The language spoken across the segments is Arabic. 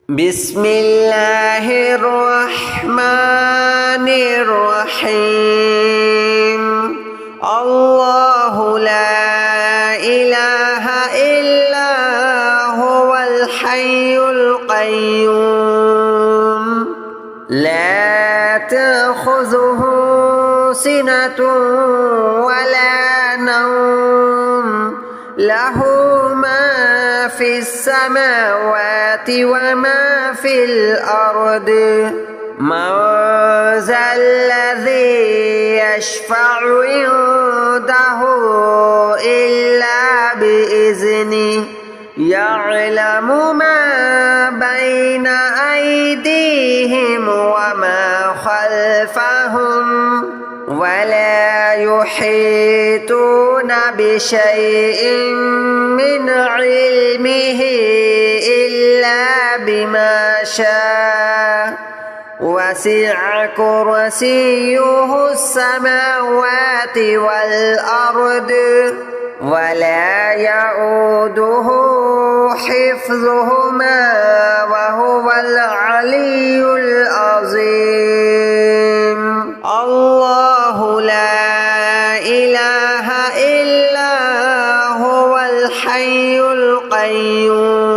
بسم الله الرحمن الرحيم الله لا إله إلا هو الحي القيوم لا تأخذه سنة ولا نوم له ما في السماوات وما في الأرض من ذا الذي يشفع عنده إلا بإذنه يعلم ما بين أيديهم وما خلفهم ولا يحيطون بشيء من علمه إلا بما شاء وسع كرسيه السماوات والأرض ولا يؤوده حفظهما وهو العلي العظيم الله لا إله إلا هو الحي القيوم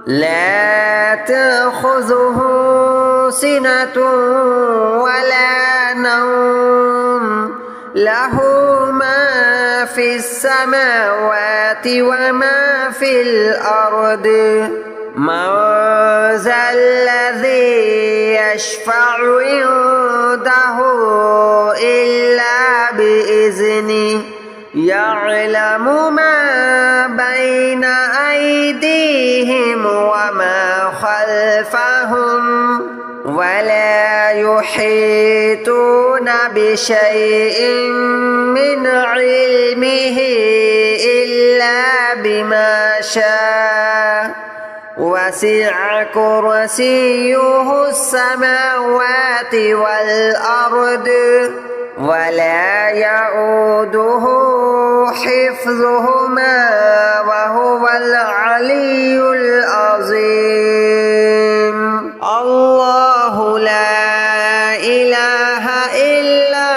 لا تأخذه سنة ولا نوم له ما في السماوات وما في الأرض من ذا الذي يشفع عنده إلا بإذنه يعلم ما بين أيديهم وما خلفهم ولا يحيطون بشيء من علمه إلا بما شاء وسع كرسيه السماوات والأرض ولا يؤوده حفظهما وهو العلي العظيم الله لا إله إلا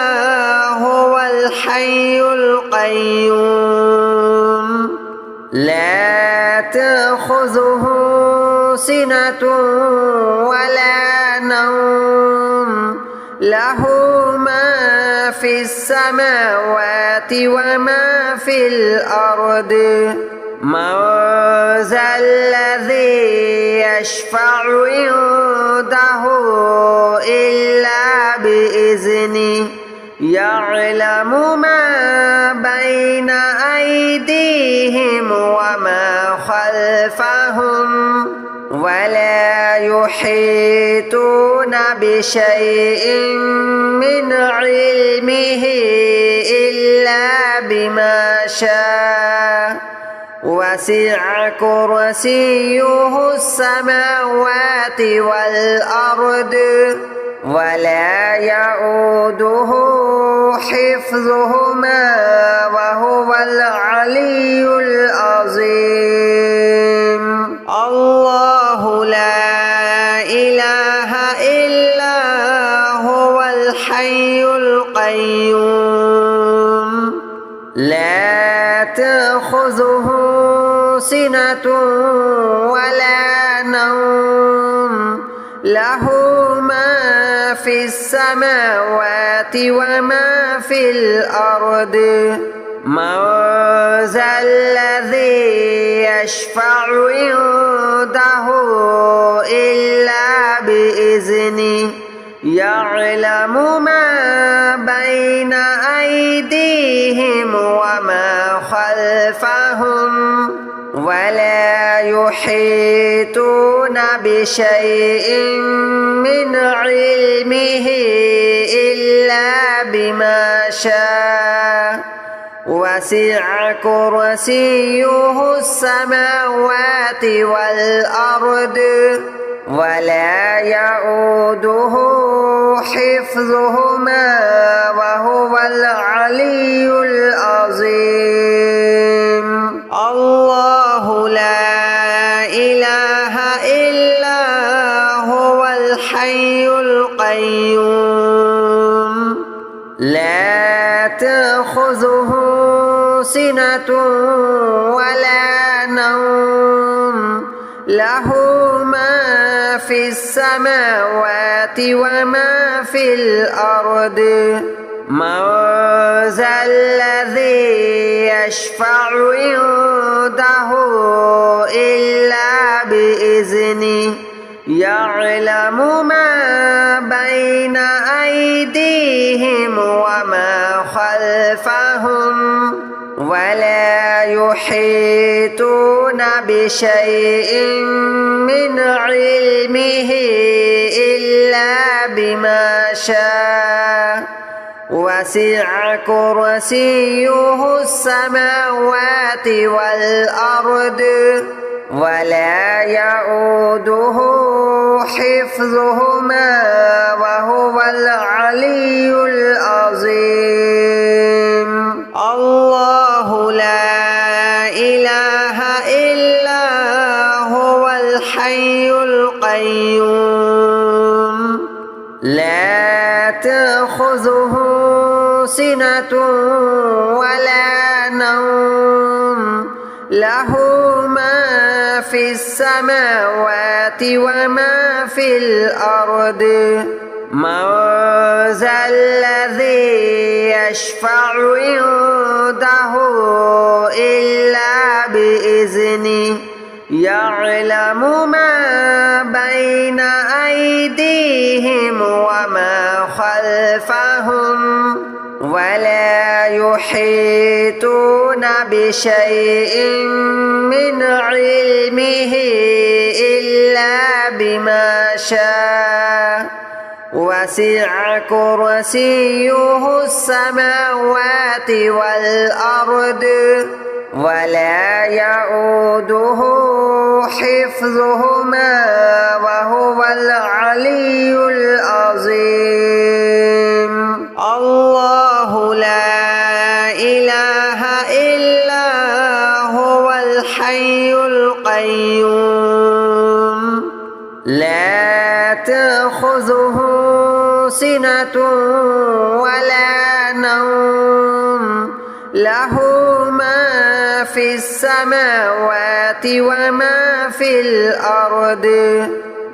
هو الحي القيوم لا تأخذه سنة ولا نوم له ما في السماوات وما في الأرض من ذا الذي يشفع عنده إلا بإذنه يعلم ما بين أيديهم وما خلفهم ولا يحيطون بشيء من علمه إلا بما شاء وسع كرسيه السماوات والأرض ولا يؤوده حفظهما وهو العلي العظيم الله لا إله إلا هو الحي القيوم لا تأخذه سنة ولا نوم له ما في السماوات وما في الأرض من ذا الذي يشفع عنده إلا بإذنه يعلم ما بين أيديهم وما خلفهم ولا يحيطون بشيء من علمه إلا بما شاء وسع كرسيه السماوات والأرض ولا يؤوده حفظهما وهو العلي العظيم الله لا إله سنة ولا نوم له ما في السماوات وما في الأرض من ذا الذي يشفع عنده إلا بإذنه يعلم ما بين أيديهم وما خلفهم ولا يحيطون بشيء من علمه إلا بما شاء وسع كرسيه السماوات والأرض ولا يؤوده حفظهما وهو العلي العظيم الله لا إله إلا هو الحي القيوم لا تأخذه سنة ولا نوم له ما في السماوات وما في الأرض من ذا الذي يشفع عنده إلا بإذنه يعلم ما بين أيديهم وما خلفهم ولا يحيطون بشيء من علمه إلا بما شاء وسع كرسيه السماوات والأرض ولا يؤوده حفظهما وهو العلي العظيم الله لا إله إلا هو الحي القيوم لا تأخذه سنة ولا نوم له ما في السماوات وما في الأرض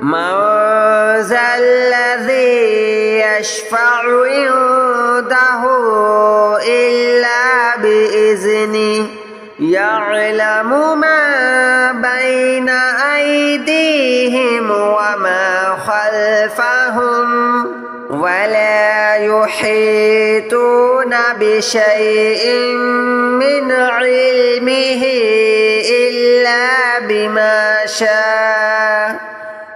من ذا الذي يشفع عنده إلا بإذنه يعلم ما بين أيديهم وما خلفهم ولا يحيطون بشيء من علمه إلا بما شاء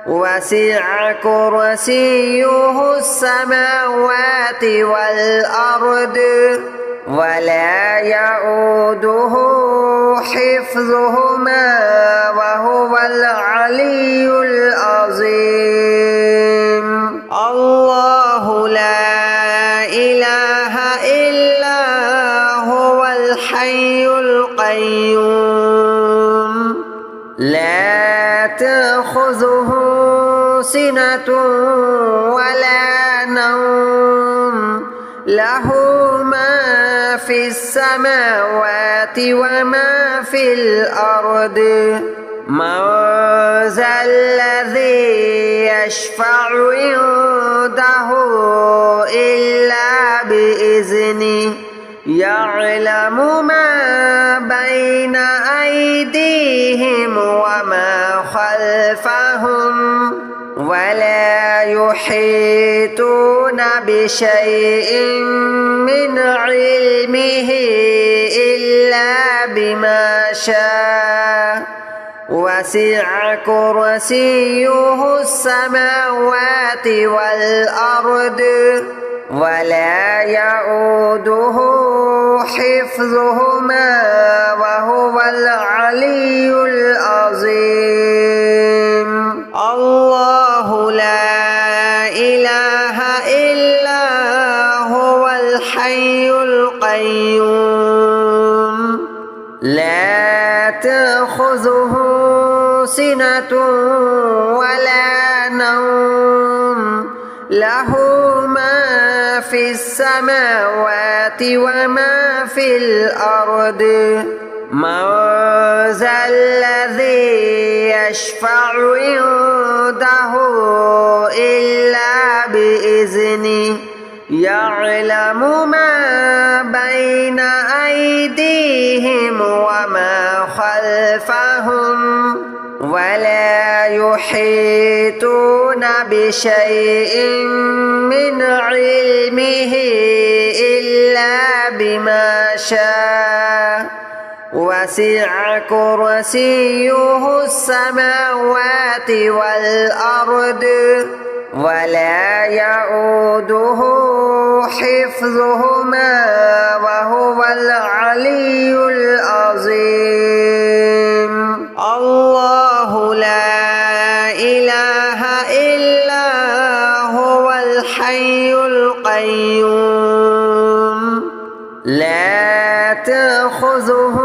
وسع كرسيه السماوات والأرض ولا يؤوده حفظهما وهو العلي العظيم الله لا إله إلا هو الحي القيوم لا تأخذه سنة ولا نوم له ما في السماوات وما في الأرض من ذا الذي يشفع عنده إلا بإذنه يعلم ما بين أيديهم وما خلفهم ولا يحيطون بشيء من علمه إلا بما شاء وسع كرسيه السماوات والأرض ولا يؤوده حفظهما وهو العلي العظيم الله لا إله إلا هو الحي القيوم لا تأخذه سنة ولا نوم له ما في السماوات وما في الأرض من ذا الذي يشفع عنده إلا بإذنه يعلم ما بين أيديهم وما خلفهم ولا يحيطون بشيء من علمه إلا بما شاء وسع كرسيه السماوات والأرض ولا يؤوده حفظهما وهو العلي العظيم الله لا إله إلا هو الحي القيوم لا تأخذه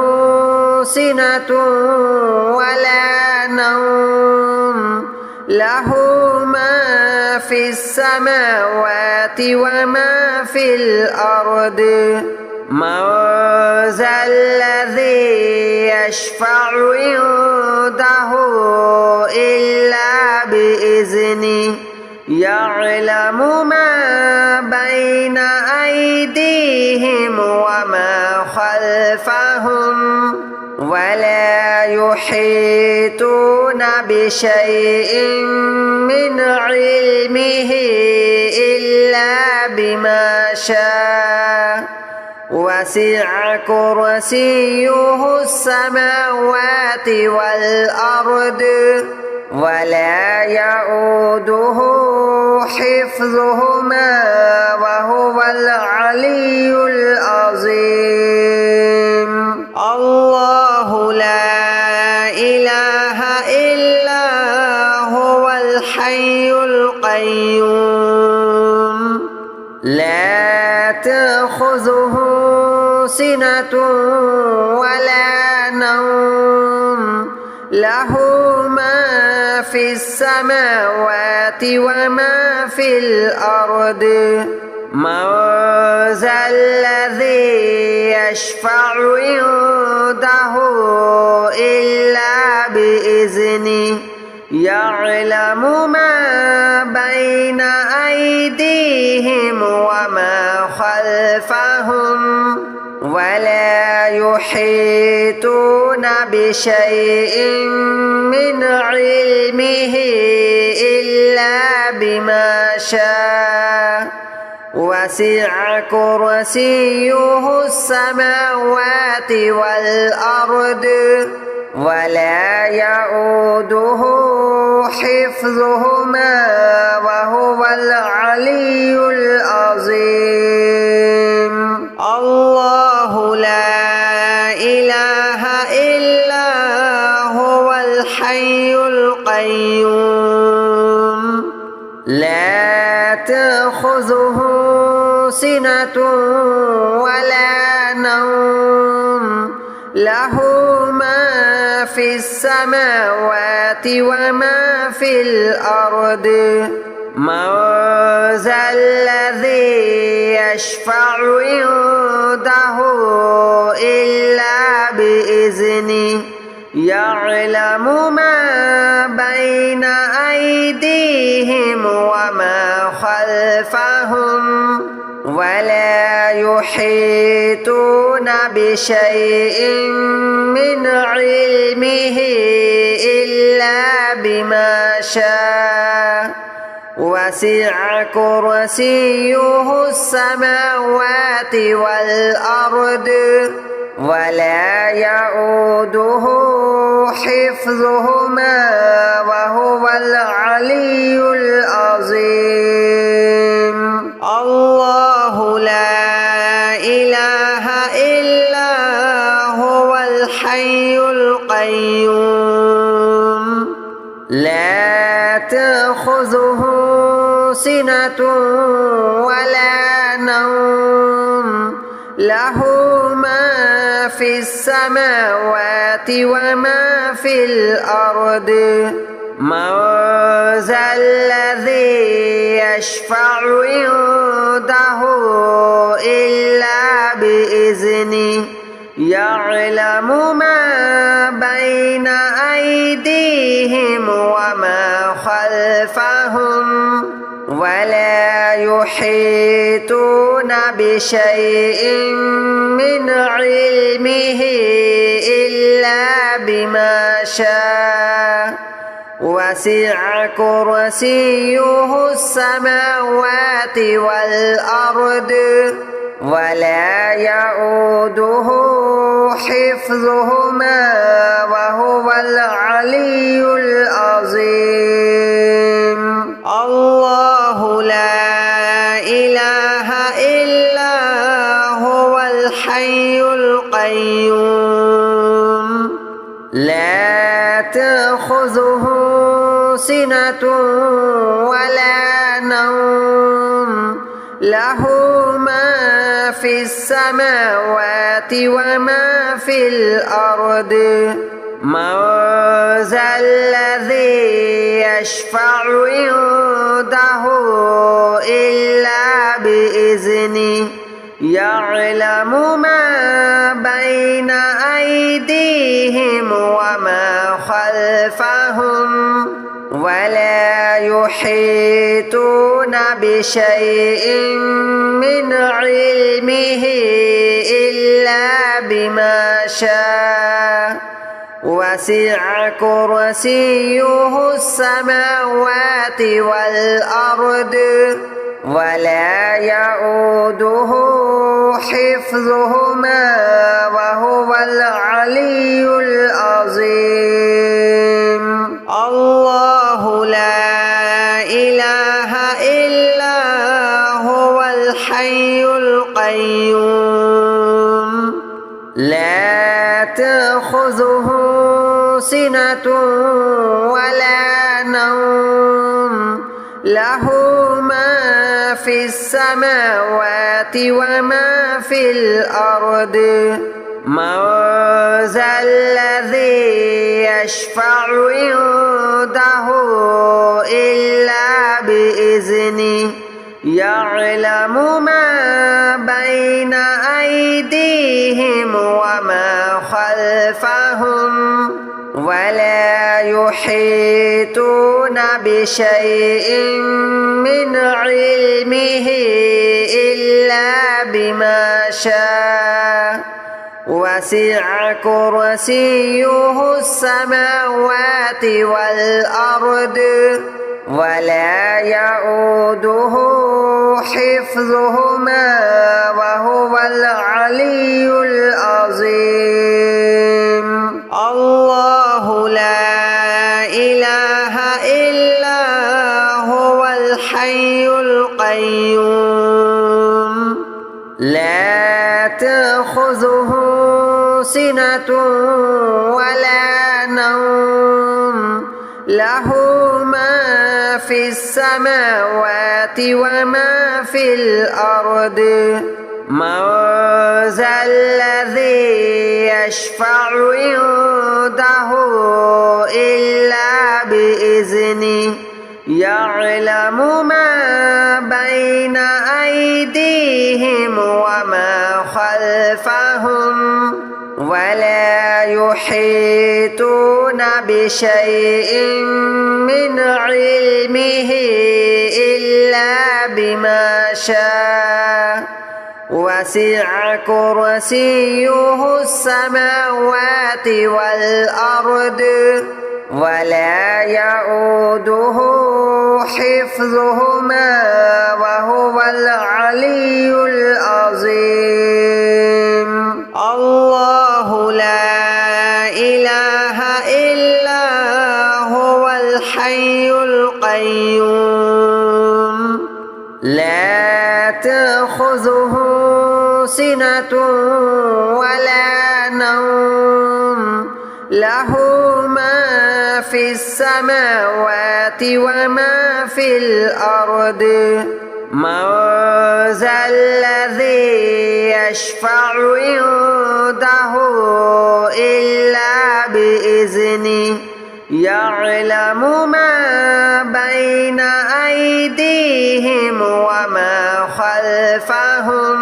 سنة ولا نوم له ما في السماوات وما في الأرض من ذا الذي يشفع عنده إلا بإذنه يعلم ما بين أيديهم وما خلفهم ولا يحيطون بشيء من علمه إلا بما شاء وسع كرسيه السماوات والأرض ولا يؤوده حفظهما وهو العلي العظيم الله لا إله إلا هو الحي القيوم لا تأخذه سنة ولا نوم له ما في السماوات وما في الأرض من ذا الذي يشفع عنده إلا بإذنه يعلم ما بين أيديهم وما خلفهم ولا يحيطون بشيء من علمه إلا بما شاء وسع كرسيه السماوات والأرض ولا يؤوده حفظهما وهو العلي العظيم الله لا إله إلا هو الحي القيوم لا تأخذه سنة ولا نوم له ما في السماوات وما في الأرض من ذا الذي يشفع عنده إلا بإذنه يعلم ما بين أيديهم وما خلفهم ولا يحيطون بشيء من علمه إلا بما شاء وسع كرسيه السماوات والأرض ولا يؤوده حفظهما وهو العلي العظيم الله لا إله إلا هو الحي القيوم لا تأخذه سنة ولا نوم له ما في السماوات وما في الأرض من ذا الذي يشفع عنده إلا بإذنه يعلم ما بين أيديهم وما خلفهم ولا يحيطون بشيء من علمه إلا بما شاء وسع كرسيه السماوات والأرض ولا يؤوده حفظهما وهو العلي العظيم الله لا إله إلا هو الحي القيوم لا تأخذه سنة ولا نوم له ما في السماوات وما في الأرض من ذا الذي يشفع عنده إلا بإذنه يعلم ما بين أيديهم وما خلفهم ولا يحيطون بشيء من علمه إلا بما شاء وسع كرسيه السماوات والأرض ولا يؤوده حفظهما وهو العلي العظيم الله لا إله إلا هو الحي القيوم لا تأخذه سنة ولا نوم له ما في السماوات وما في الأرض من ذا الذي يشفع عنده إلا بإذنه يعلم ما بين أيديهم وما خلفهم ولا يحيطون بشيء من علمه إلا بما شاء وسع كرسيه السماوات والأرض ولا يؤوده حفظهما وهو العلي العظيم الله لا إله إلا هو الحي القيوم لا تأخذه سنة ولا نوم له ما في السماوات وما في الأرض من ذا الذي يشفع عنده إلا بإذنه يعلم ما بين أيديهم وما خلفهم ولا يحيطون بشيء من علمه إلا بما شاء وسع كرسيه السماوات والأرض ولا يؤوده حفظهما وهو العلي العظيم الله لا إله إلا هو الحي القيوم لا تأخذه سنة ولا نوم له ما في السماوات وما في الأرض من ذا الذي يشفع عنده إلا بإذنه يعلم ما بين أيديهم وما خلفهم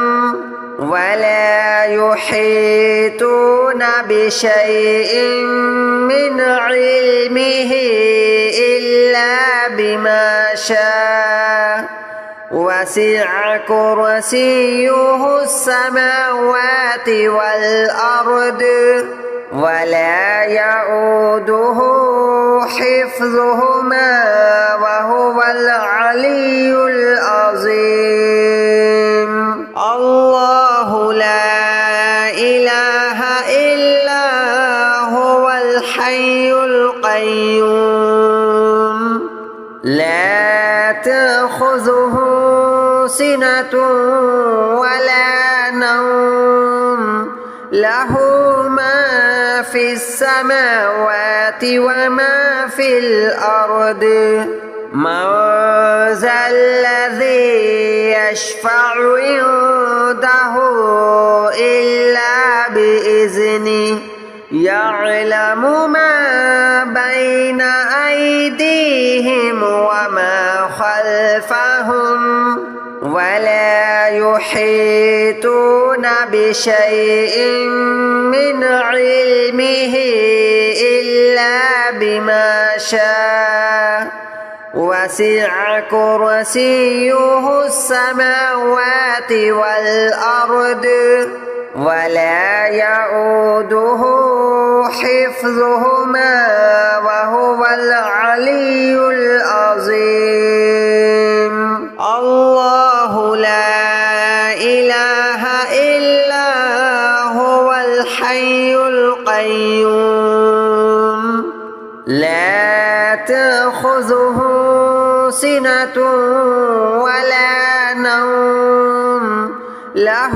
ولا يحيطون بشيء من علمه إلا بما شاء وسع كرسيه السماوات والأرض ولا يؤوده حفظهما وهو العلي العظيم الله لا إله إلا هو الحي القيوم لا تأخذه سنة ولا نوم له ما في السماوات وما في الأرض من ذا الذي يشفع عنده إلا بإذنه يعلم ما بين أيديهم وما خلفهم ولا يحيطون بشيء من علمه إلا بما شاء وسع كرسيه السماوات والأرض ولا يؤوده حفظهما وهو العلي العظيم الله لا إله إلا هو الحي القيوم لا تأخذه سنة ولا نوم له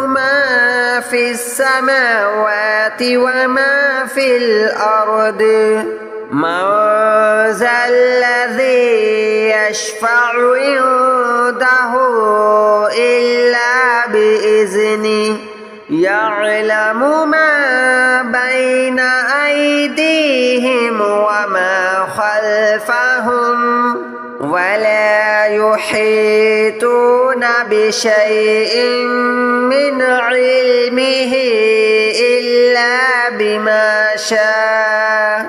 ما في السماوات وما في الأرض من ذا الذي يشفع عنده إلا بإذنه يعلم ما بين أيديهم وما خلفهم ولا يحيطون بشيء من علمه إلا بما شاء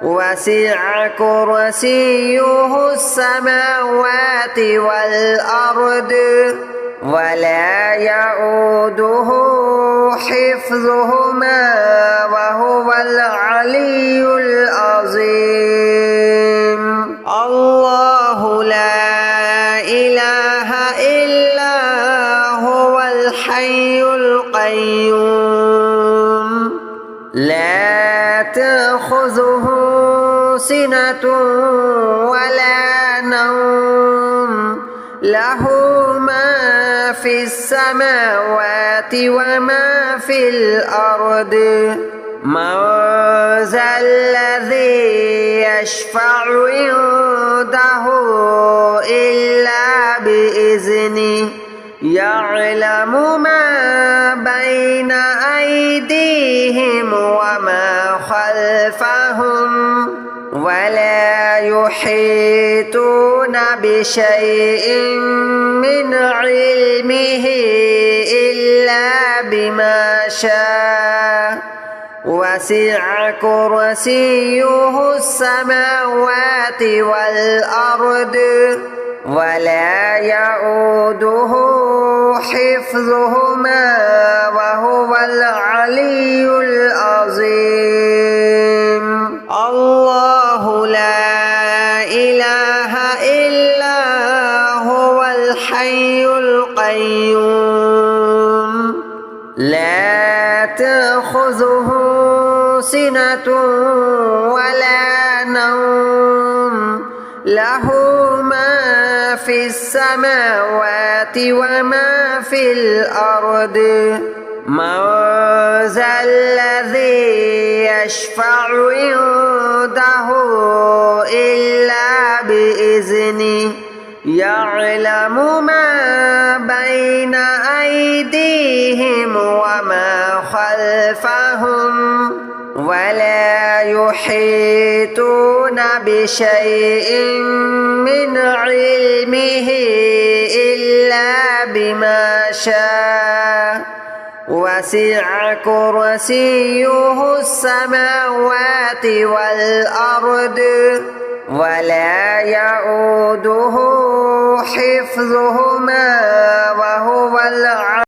وسع كرسيه السماوات والأرض ولا يؤوده حفظهما وهو العلي العظيم الله لا إله إلا هو الحي القيوم لا تأخذه سنة ولا نوم له ما في السماوات وما في الأرض من ذا الذي يشفع عنده إلا بإذنه يعلم ما بين أيديهم وما خلفهم ولا يحيطون بشيء من علمه إلا بما شاء وسع كرسيه السماوات والأرض ولا يؤوده حفظهما وهو العلي العظيم الله لا إله إلا هو الحي القيوم لا تأخذه سنة ولا نوم له ما في السماوات وما في الأرض من ذا الذي يشفع عنده إلا بإذنه يعلم ما بين أيديهم وما خلفهم ولا يحيطون بشيء من علمه إلا بما شاء وسع كرسيه السماوات والأرض ولا يؤوده حفظهما